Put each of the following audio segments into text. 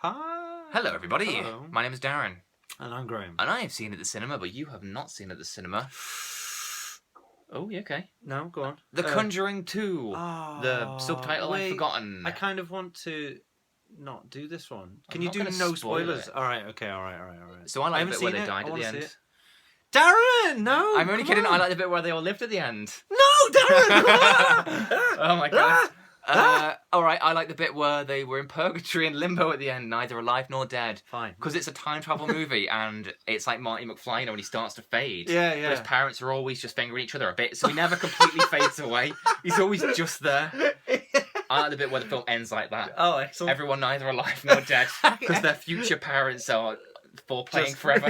Hi. Hello, everybody. Hello. My name is Darren. And I'm Graham. And I have seen it at the cinema, but you have not seen it at the cinema. Oh, yeah, okay. No, go on. The Conjuring 2. The subtitle I've forgotten. I kind of want to not do this one. Can I'm you not do gonna no spoil spoilers? it. Alright, okay, alright. So I like the bit where they seen it. died I at wanna the see end. it. Darren, no! I'm only come kidding. on. I like the bit where they all lived at the end. No, Darren! Oh my god. Alright, I like the bit where they were in purgatory and limbo at the end, neither alive nor dead. Fine. Because it's a time travel movie, and it's like Marty McFly, when he starts to fade. Yeah. But his parents are always just fingering each other a bit, so he never completely fades away. He's always just there. I like the bit where the film ends like that. Oh, excellent. Everyone neither alive nor dead, because their future parents are foreplaying forever.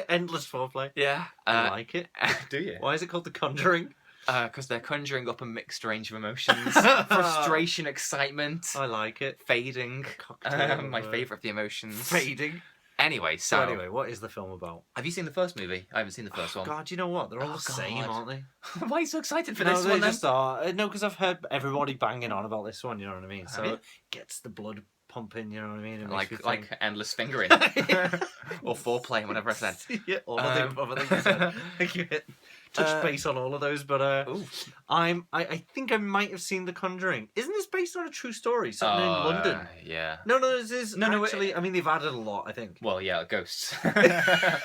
Endless foreplay. Yeah. I like it. Do you? Why is it called The Conjuring? Because they're conjuring up a mixed range of emotions. Frustration, excitement, I like it. fading. Cocktail My of, favourite of the emotions. Fading. Anyway, So anyway, what is the film about? have you seen the first movie? I haven't seen the first one. God, you know what? They're all Oh, the same, God. aren't they? Why are you so excited for No, this they one then? just are. No, because I've heard everybody banging on about this one. You know what I mean? Have So you? it gets the blood pumping. You know what I mean? It makes you Like think- endless fingering. Or foreplay, whatever I said. Yeah, all of the above, I think you said. I think you hit touch base on all of those, but Ooh. I think I might have seen The Conjuring. Isn't this based on a true story? Something in London? Yeah. No, this is No, actually. I mean, they've added a lot. I think Well, yeah, ghosts. there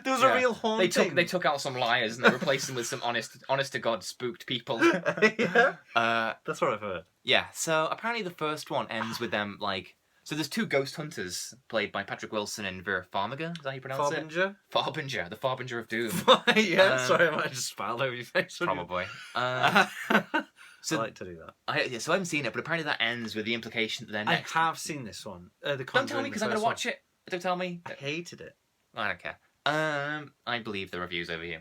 was a Yeah. real haunting. They took out some liars and they replaced them with some honest to God spooked people. Yeah, Uh, that's what I've heard. yeah. So apparently the first one ends with them like. So there's two ghost hunters played by Patrick Wilson and Vera Farmiga. Is that how you pronounce it? Farbinger. Farbinger, the Farbinger of Doom. Yeah, sorry, I might have just smiled over your face. Probably. I So like to do that. so I haven't seen it, but apparently that ends with the implication that they're next. I have seen this one. The Don't tell me because I'm going to watch it. Don't tell me. I hated it. I don't care. I believe the reviews over you.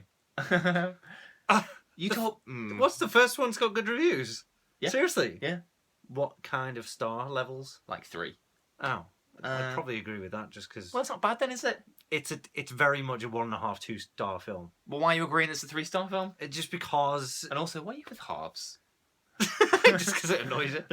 You told. What's the first one's got good reviews? Yeah. Seriously? Yeah. What kind of star levels? Like 3. Oh, I'd probably agree with that just because Well, it's not bad then, is it? it's very much a 1.5, 2-star film. Well, why are you agreeing it's a 3-star film? Just because, And also, why are you with halves? just because it annoys it.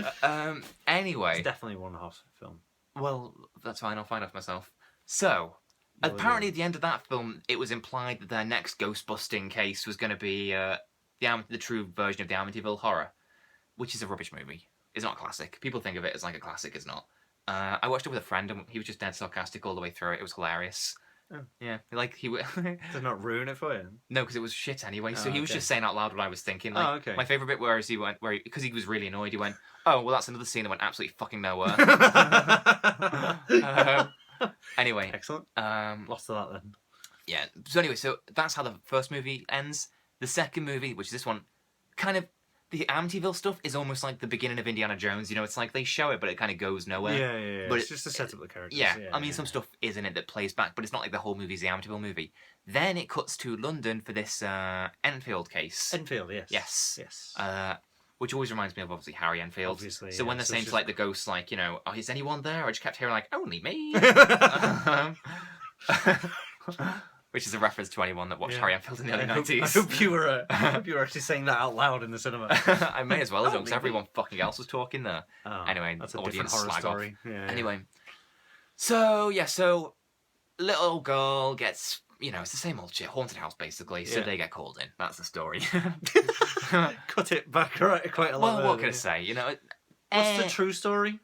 Anyway. It's definitely a 1.5 film. Well, that's fine. I'll find out for myself. So, apparently at the end of that film, it was implied that their next ghost-busting case was going to be the true version of the Amityville Horror, which is a rubbish movie. It's not a classic. People think of it as like a classic. It's not. I watched it with a friend, and he was just dead sarcastic all the way through it. It was hilarious. Oh. Yeah, like he Does not ruin it for you? no, because it was shit anyway. So Oh, he was okay. just saying out loud what I was thinking. Like, Oh, okay. My favourite bit was because he was really annoyed. He went, "Oh, well, that's another scene that went absolutely fucking nowhere." Anyway, Excellent. Lots of that then. yeah. So anyway, so that's how the first movie ends. The second movie, which is this one, kind of. The Amityville stuff is almost like the beginning of Indiana Jones. You know, it's like they show it, but it kind of goes nowhere. Yeah. But It's just to set up the characters. Yeah, I mean, some stuff is in it that plays back, but it's not like the whole movie's the Amityville movie. Then it cuts to London for this Enfield case. Enfield, yes. Yes. Which always reminds me of, obviously, Harry Enfield. Obviously, so when yeah, they're so saying it's to, like, the ghosts, like, you know, oh, is anyone there? I just kept hearing, like, only me. Which is a reference to anyone that watched Harry Enfield in the early 90s. I hope you were actually saying that out loud in the cinema. I may as well have done, because Only me. everyone fucking else was talking there. Oh, Anyway, that's a different audience horror slag story. off. Yeah, Anyway, so little girl gets, you know, it's the same old shit, haunted house basically. So Yeah. they get called in. That's the story. cut it back quite a lot. Well, what can I say? You know, What's the true story?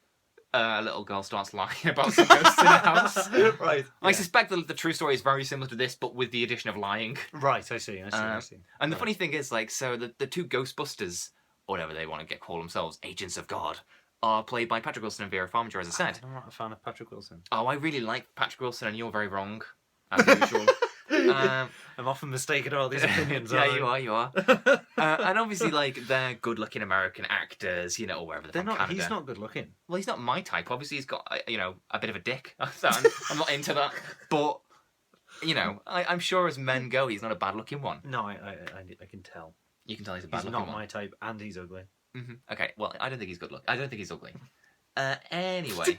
a little girl starts lying about some ghosts in the house. Right. I suspect that the true story is very similar to this, but with the addition of lying. Right. I see. And the funny thing is, like, so the two Ghostbusters, or whatever they want to call themselves, agents of God, are played by Patrick Wilson and Vera Farmiga, as I said. I'm not a fan of Patrick Wilson. Oh, I really like Patrick Wilson, and you're very wrong, as usual. I'm often mistaken about these opinions. Yeah, you are. And obviously, like, they're good-looking American actors, you know, or wherever they're from, Canada. He's not good looking. Well, he's not my type. Obviously, he's got, you know, a bit of a dick. So I'm not into that. But, you know, I'm sure as men go, he's not a bad-looking one. No, I can tell. You can tell he's a He's bad-looking not one. my type, and he's ugly. Mm-hmm. Okay, well, I don't think he's good-looking. I don't think he's ugly. Anyway.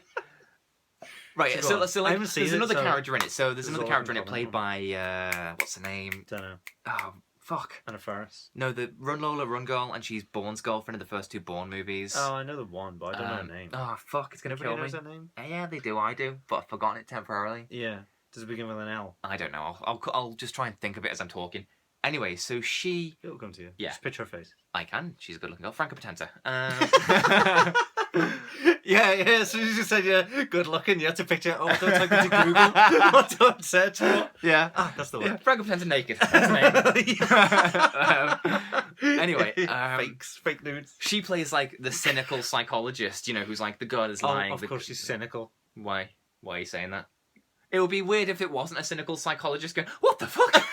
Right, so like, there's another character in it. So there's another character in it played by, what's the name? Don't know. Oh, Fuck. Anna Faris. No, the Run Lola Run Girl, and she's Bourne's girlfriend in the first 2 Bourne movies. Oh, I know the one, but I don't know her name. Oh, fuck, it's going to kill Nobody me. knows her name? Yeah, they do, I do, but I've forgotten it temporarily. Yeah. Does it begin with an L? I don't know. I'll just try and think of it as I'm talking. Anyway, so she... It'll come to you. Yeah. Just picture her face. I can. She's a good-looking girl. Franca Potente. Yeah, so you just said, yeah, good looking. You had to picture, don't type into Google. What don't search for. Yeah. Ah, that's the one. Yeah, Franca Potente naked. That's her name. Anyway. Fake nudes. She plays, like, the cynical psychologist, who's like, the girl is lying. Of course she's cynical. Why? Why are you saying that? It would be weird if it wasn't a cynical psychologist going, what the fuck?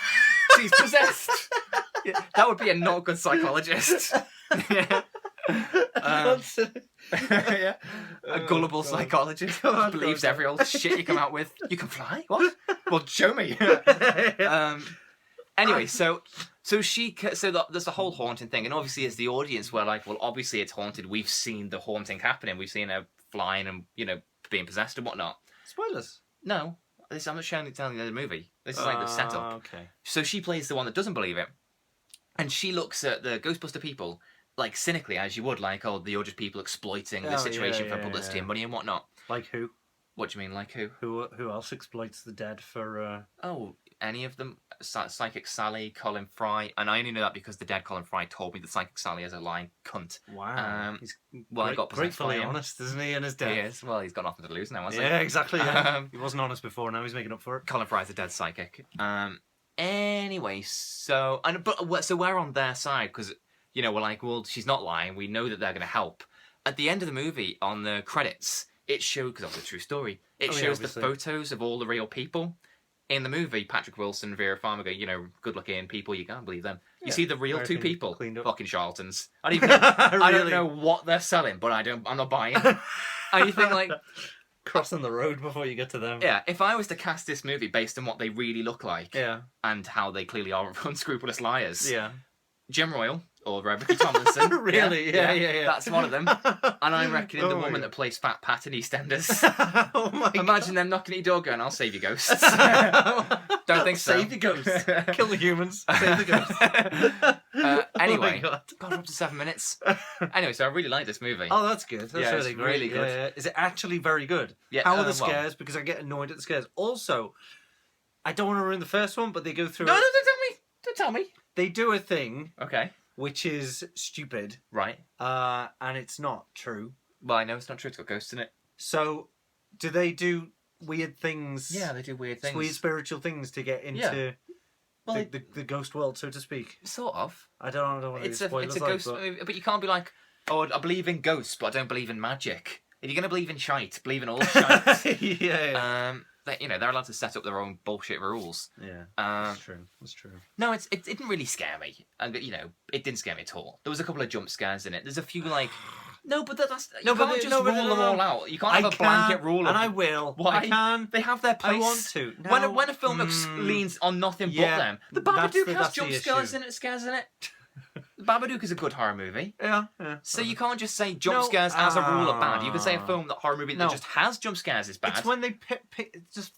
She's possessed. Yeah, that would be a not good psychologist. Yeah. Yeah. A gullible psychologist who believes every old shit you come out with. You can fly? What? Well, show me. Anyway, so there's a whole haunting thing, and obviously as the audience we're like, well, obviously it's haunted. We've seen the haunting happening. We've seen her flying and being possessed and whatnot. Spoilers. No, I'm not telling you the movie. This is like the setup. Okay. So she plays the one that doesn't believe it, and she looks at the Ghostbuster people like cynically, as you would, like, oh, you're just people exploiting the situation for publicity and money and whatnot. Like who? What do you mean, like who? Who else exploits the dead for? Oh, any of them? Psychic Sally, Colin Fry, and I only know that because the dead Colin Fry told me that Psychic Sally is a lying cunt. Wow. He's I got gratefully honest, isn't he? In his death. He is. Well, he's got nothing to lose now, hasn't he? Yeah, exactly. Yeah. He wasn't honest before. Now he's making up for it. Colin Fry's a dead psychic. Anyway, so we're on their side because we're like, well, she's not lying. We know that they're going to help. At the end of the movie, on the credits, it shows, because of the true story, it shows the photos of all the real people. In the movie, Patrick Wilson, Vera Farmiga, good-looking people, you can't believe them. You see the real 2 people, fucking charlatans. I don't even know, I don't know what they're selling, but I'm not buying. And you think, like... Crossing the road before you get to them. Yeah, if I was to cast this movie based on what they really look like, and how they clearly are unscrupulous liars, Jim Royle, or Rebecca Tomlinson. Really? Yeah. That's one of them. And I'm reckoning the woman that plays Fat Pat in EastEnders. Oh my Imagine them knocking at your door going, I'll save your ghosts. Don't think so. Save your ghosts. Kill the humans. Save the ghosts. Anyway. Oh God, we're up to 7 minutes. Anyway, so I really like this movie. Oh, that's good. That's really great. Really good. Yeah. Is it actually very good? Yeah. How are the scares? Because I get annoyed at the scares. Also, I don't want to ruin the first one, but they go through... No, don't tell me. Don't tell me. They do a thing... Okay. Which is stupid. Right. And it's not true. Well, I know it's not true. It's got ghosts in it. So, do they do weird things? Yeah, they do weird things. Weird spiritual things to get into the ghost world, so to speak. Sort of. I don't want to spoil it's a ghost movie, but you can't be like, oh, I believe in ghosts, but I don't believe in magic. If you're going to believe in shite, believe in all shite. Yeah. They're allowed to set up their own bullshit rules. Yeah, that's true. No, it didn't really scare me. And it didn't scare me at all. There was a couple of jump scares in it. There's a few like, you can't just rule them all out. You can't have a blanket rule. And I will. Why? I can. They have their place. I want to. No. When a film leans on nothing but them, the Babadook has jump scares in it. The Babadook is a good horror movie. Yeah. So you can't just say jump scares as a rule are bad. You can say a horror movie that just has jump scares is bad. It's when they just...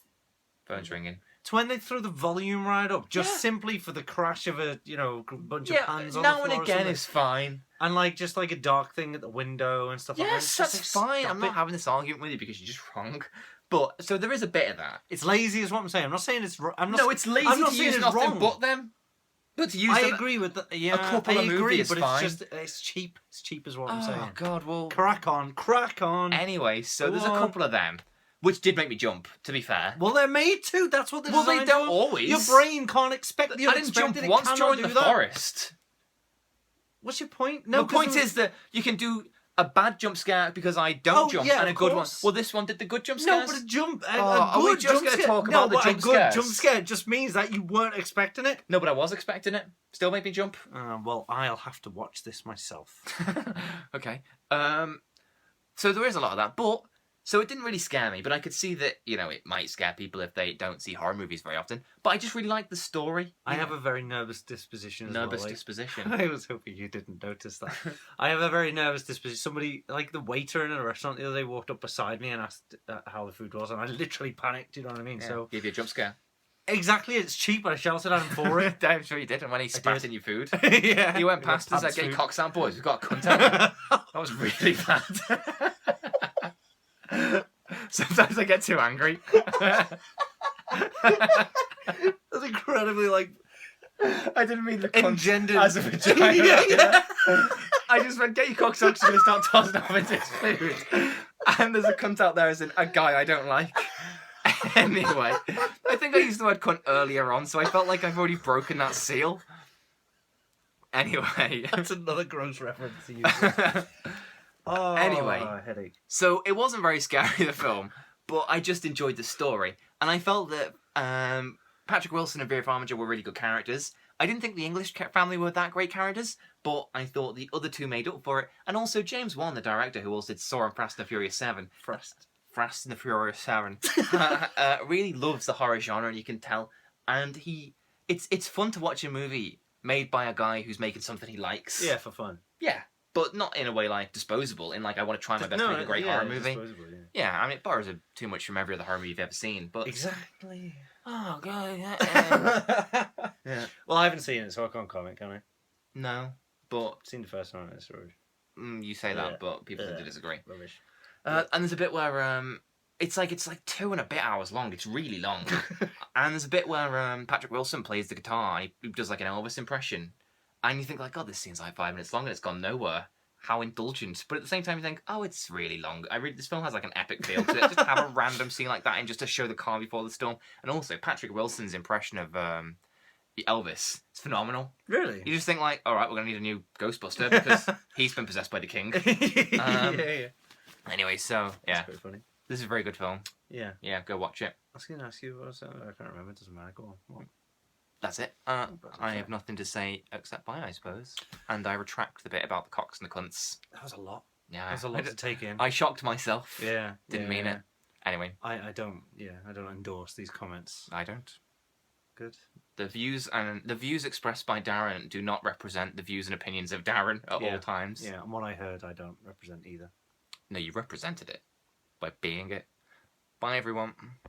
Phone's ringing. It's when they throw the volume right up, just simply for the crash of a bunch of pans on the floor. Now and again is fine. And just like a dark thing at the window and stuff like that. Yes, that's fine. I'm not having this argument with you because you're just wrong. But so there is a bit of that. It's lazy, is what I'm saying. I'm not saying it's wrong. No, it's lazy to use nothing but them. But to use them, agree with that. Yeah, a couple of movies but is fine. It's cheap. It's cheap, is what I'm saying. Oh God, well, crack on. Anyway, so there's a couple of them, which did make me jump. To be fair, well, they're made to. That's what they're designed. Well, they don't always. Your brain can't expect the unexpected. I didn't jump once during the forest. What's your point? No, the point is that you can do a bad jump scare because I don't jump, and a good one. Well, this one did the good jump scares. No, but a good are we just going to talk about the jump scares? A good jump scare just means that you weren't expecting it. No, but I was expecting it. Still made me jump. Well, I'll have to watch this myself. Okay. So there is a lot of that, but... So it didn't really scare me, but I could see that, it might scare people if they don't see horror movies very often. But I just really like the story. I have a very nervous disposition as well. Nervous disposition? I was hoping you didn't notice that. I have a very nervous disposition. Somebody, like the waiter in a restaurant the other day, walked up beside me and asked how the food was, and I literally panicked, you know what I mean? Yeah, so gave you a jump scare. Exactly, it's cheap, but I shouted at him for it. I'm sure you did, and when he spat in your food. Yeah. He went past us, like, get your cocks out, boys. We've got a cunt out. That was really bad. Sometimes I get too angry. That's incredibly, like... I didn't mean the cunt engendered as a vagina. yeah. I just went, get your cocks out, 'cause you're going to start tossing off into his food. And there's a cunt out there as in a guy I don't like. Anyway, I think I used the word cunt earlier on, so I felt like I've already broken that seal. Anyway. That's another gross reference to use. Oh, anyway, headache. So it wasn't very scary, the film, but I just enjoyed the story. And I felt that Patrick Wilson and Vera Farmiga were really good characters. I didn't think the English family were that great characters, but I thought the other two made up for it. And also James Wan, the director, who also did Saw and Fast and the Furious 7. Fast and the Furious 7. Really loves the horror genre, and you can tell. And it's fun to watch a movie made by a guy who's making something he likes. Yeah, for fun. Yeah, but not in a way like disposable, in like I want to try my best to make a great horror movie. Yeah, I mean, it borrows too much from every other horror movie you've ever seen, but... Exactly. Oh, God. Yeah. Well, I haven't seen it, so I can't comment, can I? No, but... I've seen the first one, it's rubbish. You say that, but people tend to disagree. Rubbish. And there's a bit where it's like 2 and a bit hours long. It's really long. And there's a bit where Patrick Wilson plays the guitar and he does like an Elvis impression. And you think like, God, this scene's like 5 minutes long and it's gone nowhere. How indulgent. But at the same time you think, oh, it's really long. This film has like an epic feel to it. Just have a random scene like that and just to show the calm before the storm. And also Patrick Wilson's impression of Elvis. It's phenomenal. Really? You just think like, all right, we're going to need a new Ghostbuster because he's been possessed by the king. Yeah. Anyway, so, yeah. That's pretty funny. This is a very good film. Yeah. Yeah, go watch it. I was going to ask you, what was that? I can't remember. It doesn't matter. Go on. What? That's it. I have nothing to say except bye, I suppose. And I retract the bit about the cocks and the cunts. That was a lot. Yeah. That was a lot to take in. I shocked myself. Yeah. Didn't mean it. Anyway. I don't endorse these comments. I don't. Good. The views expressed by Darren do not represent the views and opinions of Darren at all times. Yeah, and what I heard, I don't represent either. No, you represented it by being it. Bye, everyone.